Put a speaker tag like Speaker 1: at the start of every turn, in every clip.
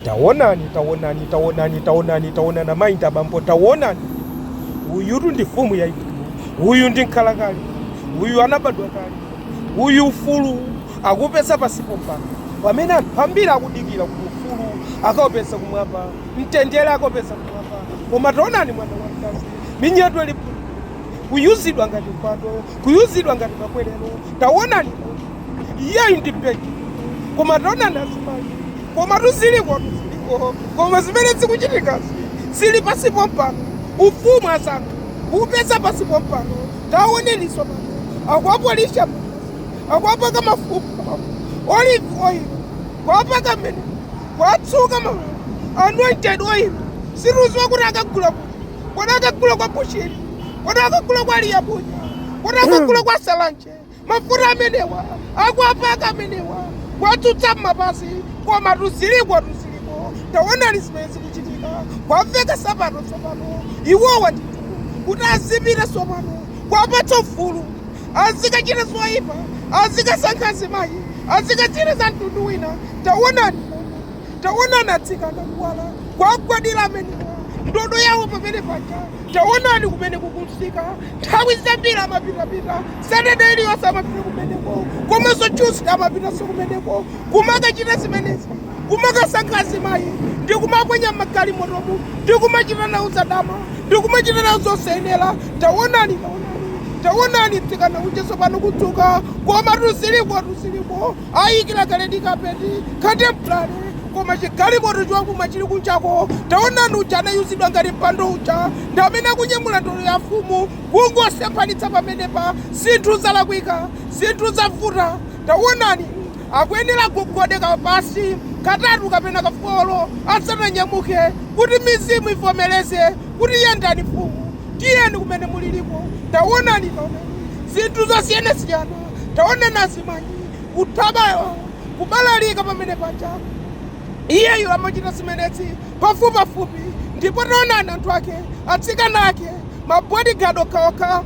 Speaker 1: Taonani taonani taonani taonani taonana mainda bambo taonani. Uyu ndi mfumu ya uyu ndi nkhalakali, uyu anabadwa kale, uyu ufulu akupesa pasipo mpano. Pamene anthu ambiri akudikira kuti ufulu akaupesa kumwamba, mtendere akaupesa kumwamba, koma taonani mwana wa mkazi minyeto ili kuyuzidwa ngati mpando, kuyuzidwa ngati makwerero. Taonani iyeyu ndi beki, koma taonani azimayi, koma tuziliko koma zimene zikuchitikazi zili pasipo mpano. Ufumu asanga upesa pasipo mpano. Taoneniso pano akwapolisha akwapaka mafupa olive oil, kwapaka mene kwatsuka anointed oil. Siruziwa kuti akagula kodi akagula kwa bushiri, kodi akagula kwa liyabunya, kodi akagula kwa salanje. Mafuta amenewa akwapaka amenewa kwatsutsa mapasi, koma tuziliko. Taonani zimene zikuchitika, kwaveka sapato tsopano. Iwowa ndithu kuti azipita tsopano kwapatsa ufulu, azikachita zoyipa, azikasankha azimayi, azikachita za mtundu wina. Taonani atsikana kuwala kwagwadira amenewa ndodo yawo pamene paja. Taonani kumene kukusika nthawi zambiri amapitapita, Saturday iliyonse amapita kumeneko, komanso Tuesday amapitanso kumeneko, kumakachita zimenezi, kumakasankha azimayi, ndi kumakwenya magalimotomu, ndi kumachita nawo zadama, ndi kumachita nawo zosayenera. Taonani tsikana ucheso pano kudzuka, koma tuziliko ayikira kaledi kapeti katemplare, koma chigalimoto chiwakuma chili kunjako. Taonani uja anayuzidwa ngati mpando uja ndi amene akunyamula ndolo ya mfumu, kungosemphanitsa pamenepa. Zinthu zalakwika, zinthu zavuta. Taonani akuyenera kugodeka pasi katatu kapena kafolo asananyamuke kuti mizimu ivomereze kuti yendani mfumu, tiyeni kumene mulilipo. Taonani zinthu zosiyanasiyana. Taonani azimayi kuthabayo kubalalika pamene paja. Iyeyu amachita zimenezi pafupi, ndipo taonani anthu ake, atsikana ake, mabodyguard okhaokha,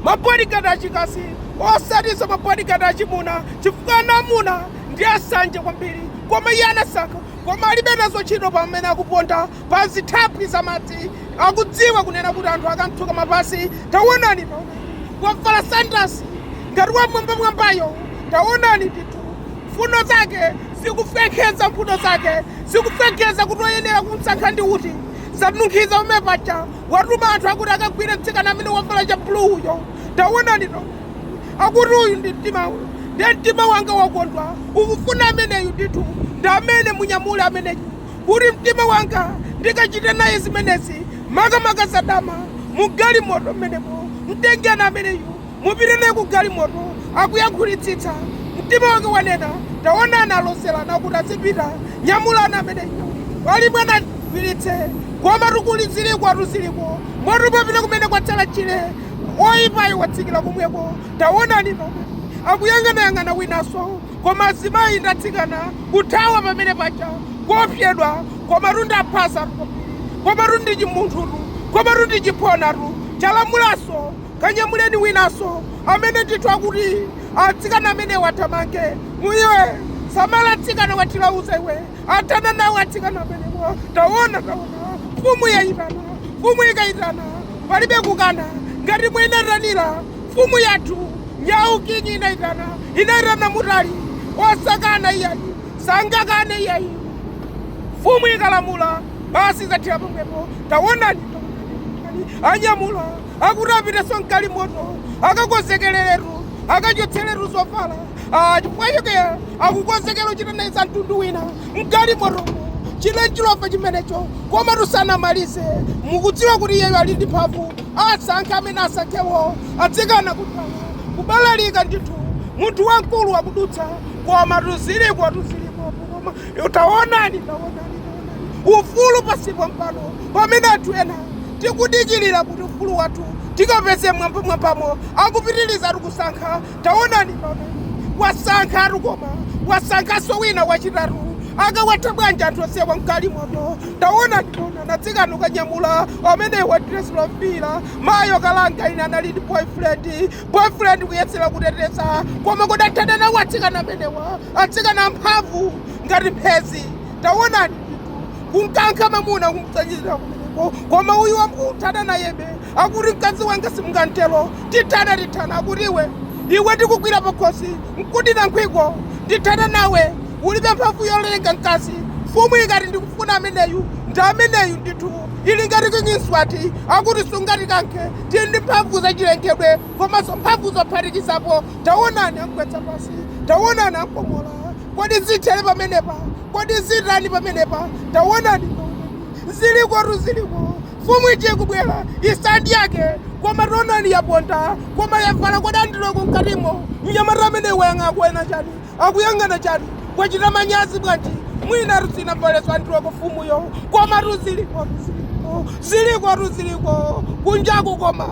Speaker 1: mabodyguard achikasi, osatiso mabodyguard achimuna, chifukwa namuna ndi asanje kwambiri, koma iye anasankha, koma alibe nazo ntchito pamene akuponda pa zithaphwi za madzi, akudziwa kunena kuti anthu akanthuka mapasi. Taonani wavala sandasi ngati wamwambamwambayo. Taonani ndithu mfuno zake zikufekeza, mfuno zake zikufekeza kuti oyenera kumsankha ndi uti zanunkhiza umene paja watuma anthu akuti akagwire mtsikana amene wavala cha bluyo. Taonani akuti uyu ndi mtima wanga wakondwa, ukufuna ameneyu ndithu ndi amene munyamule ameneyu, kuti mtima wanga ndikachite naye zimenezi. Makamaka zadama mugalimoto mmenemo, mtengeni ameneyu mupite naye kugalimoto akuyankhulitsitsa mtima wake wanena. Taonani aloserana kuti azipita nyamulani ameneyu, ali mwana gwiritse, koma tukuliziliko moto papita kumene kwatsala chile oyipayo watsikira kumweko. Taonani akuyang'anayang'ana winanso, koma azimayi ndatsikana kuthawa pamene paja kopyedwa, koma tundaphasa, koma tundi chimunthutu, koma tundi chiphonatu. Chalamulaso kanyamuleni winanso amene ndithu akuti atsikana amene wathamange. Muiwe samala atsikana watilauza iwe, athana nawo atsikana amenewa. Taona mfumu yayitana, mfumu ikayitana palibe kukana. Ngati mwinatanira mfumu yathu nyaukinyi inayitana mutali, osakana iyayi, sangakane iyayi. Mfumu ikalamula basi zathira pamwepo. Taonani anyamula akuti apiteso mgalimoto, akakonzekereretu, akachotseretu zovala. Chifukwa chake akukonzekera uchita naye za mtundu wina mgalimoto chile chilofa chimenecho, koma tusanamalize mukudziwa kuti iyeyo ali ndi mphamvu. Asankha amene asankhewo, atsikana kuthawa kubalalika ndithu. Munthu wamkulu wakudutsa, koma tuziliko. Taonani ufulu pasipo mpano, pamene anthu ena tikudikirira kuti ufulu wathu tikapeze mwambamo akupitiriza tikusankha. Taonani wasankha atukoma, wasankhaso wina wachitatu, akawatha bwanji anthu onsewa mgalimoto. Taonani natsikana ukanyamula amene wadresera mpira, mayo kalanga ina analidi boyfriend kuyesera kuteteza, koma kudathana nawo atsikana amenewa, atsikana mphamvu ngati mphezi. taonani kunkanka mamuna kumtsanyira kumeneko koma uyu wamkuthana nayebe akuti mkazi wanga simungantelo tithana akuti iwe ndikugwira pakhosi nkudina nkhwiko ndithana nawe ulibe mphamvu yolenga mkazi mfumu ikati ndikufuna ameneyu ndi ameneyu ndithu ili ngati kinyiswati akuti sungati kankhe tindi mphamvu zachilengedwe komanso mphamvu zophatikizapo taonani amkwetsa pasi taonani amkomola kodi zithere pamenepa kodi zitani pamenepa taonani ziliko mfumu ichi kubwera isandi yake koma taonani yaponda koma yavala kwadandiloko mkatimo mnyamata amene wayang'akwena chani akuyang'ana chani kwachita manyazi bwanji mwina rusina mbaleswa ndiloko mfumuyo koma ziliko kunjaku koma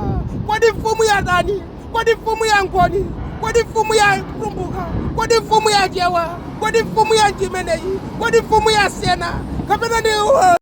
Speaker 1: kodi mfumu ya dani kodi mfumu ya nkoni kodi mfumu ya rumbuka kodi mfumu ya jewa kodi mfumu ya njimeneyi kodi mfumu ya sena kapena ndi